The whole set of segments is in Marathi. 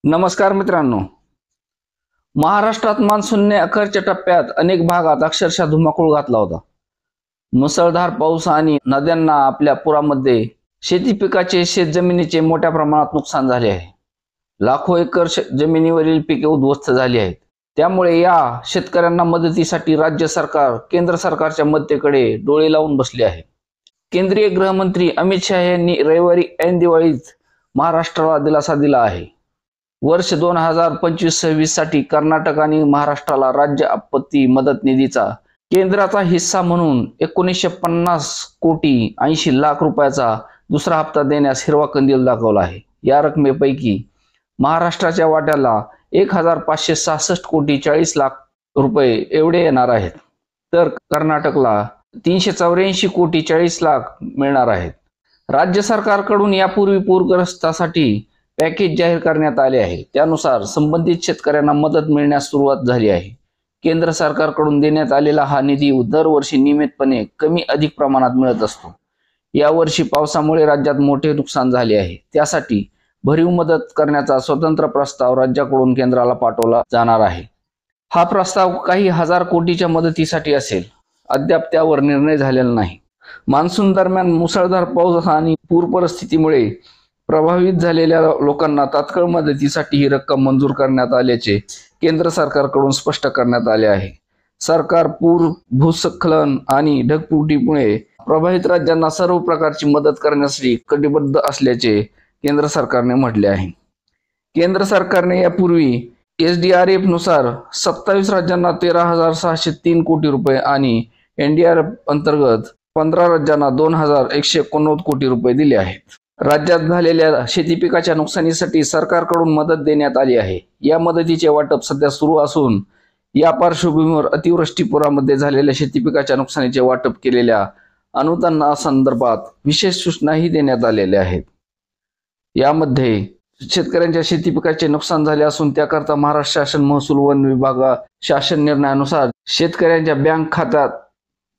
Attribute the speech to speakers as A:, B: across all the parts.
A: नमस्कार मित्रांनो, महाराष्ट्रात मान्सूनने अखेरच्या टप्प्यात अनेक भागात अक्षरशः धुमाकूळ घातला होता. मुसळधार पाऊस आणि नद्यांना आपल्या पुरामध्ये शेती पिकाचे शेतजमिनीचे मोठ्या प्रमाणात नुकसान झाले आहे. लाखो एकर जमिनीवरील पिके उद्ध्वस्त झाली आहेत. त्यामुळे या शेतकऱ्यांना मदतीसाठी राज्य सरकार केंद्र सरकारच्या मदतीकडे डोळे लावून बसले आहे. केंद्रीय गृहमंत्री अमित शहा यांनी रविवारी ऐन दिवाळीत महाराष्ट्राला दिलासा दिला आहे. वर्ष 2025-26 साठी कर्नाटक आणि महाराष्ट्राला राज्य आपत्ती मदत निधीचा केंद्राचा हिस्सा म्हणून 1950 कोटी 80 लाख रुपयाचा दुसरा हप्ता देण्यास हिरवा कंदील दाखवला आहे. या रकमेपैकी महाराष्ट्राच्या वाट्याला 1566 कोटी 40 लाख रुपये एवढे येणार आहेत, तर कर्नाटकला 384 कोटी 40 लाख मिळणार आहेत. राज्य सरकारकडून यापूर्वी पूरग्रस्तासाठी पॅकेज जाहीर करण्यात आले आहे. त्यानुसार संबंधित शेतकऱ्यांना मदत मिळण्यास सुरुवात झाली आहे. केंद्र सरकारकडून देण्यात आलेला हा निधी दरवर्षी नियमितपणे कमी अधिक प्रमाणात मिळत असतो. यावर्षी पावसामुळे राज्यात मोठे नुकसान झाले आहे. त्यासाठी भरीव मदत करण्याचा स्वतंत्र प्रस्ताव राज्याकडून केंद्राला पाठवला जाणार आहे. हा प्रस्ताव काही हजार कोटीच्या मदतीसाठी असेल. अद्याप त्यावर निर्णय झालेला नाही. मान्सून दरम्यान मुसळधार पाऊस आणि पूर परिस्थितीमुळे प्रभावित झालेल्या लोकांना तात्काळ मदतीसाठी ही रक्कम मंजूर करण्यात आल्याचे केंद्र सरकारकडून स्पष्ट करण्यात आले आहे. सरकार पूर, भूस्खलन आणि ढगफुटीमुळे प्रभावित राज्यांना सर्व प्रकारची मदत करण्यासाठी कटिबद्ध असल्याचे केंद्र सरकारने म्हटले आहे. केंद्र सरकारने यापूर्वी SDRF नुसार 27 राज्यांना 13,603 कोटी रुपये आणि NDRF अंतर्गत 15 राज्यांना 2,189 कोटी रुपये दिले आहेत. राज्यात झालेल्या शेती पिकाच्या नुकसानीसाठी सरकारकडून मदत देण्यात आली आहे. या मदतीचे वाटप सध्या सुरू असून या पार्श्वभूमीवर अतिवृष्टीपुरामध्ये झालेल्या शेती पिकाच्या नुकसानीचे वाटप केलेल्या अनुदानासंदर्भात विशेष सूचनाही देण्यात आलेल्या आहेत. यामध्ये शेतकऱ्यांच्या शेती पिकाचे नुकसान झाले असून त्याकरता महाराष्ट्र शासन महसूल वन विभाग शासन निर्णयानुसार शेतकऱ्यांच्या बँक खात्यात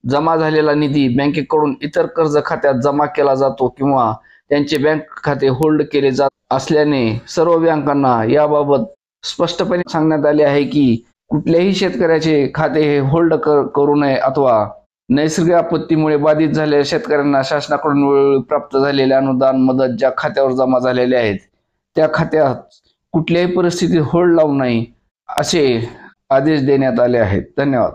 A: जमा झालेला निधी बँकेकडून इतर कर्ज खात्यात जमा केला जातो किंवा त्यांचे बँक खाते होल्ड केले जात असल्याने सर्व बँकांना याबाबत स्पष्टपणे सांगण्यात आले आहे की कुठल्याही शेतकऱ्याचे खाते हे होल्ड करू नये अथवा नैसर्गिक आपत्तीमुळे बाधित झालेल्या शेतकऱ्यांना शासनाकडून वेळोवेळी प्राप्त झालेले अनुदान मदत ज्या खात्यावर जमा झालेले आहेत त्या खात्यात कुठल्याही परिस्थितीत होल्ड लावू नये असे आदेश देण्यात आले आहेत. धन्यवाद.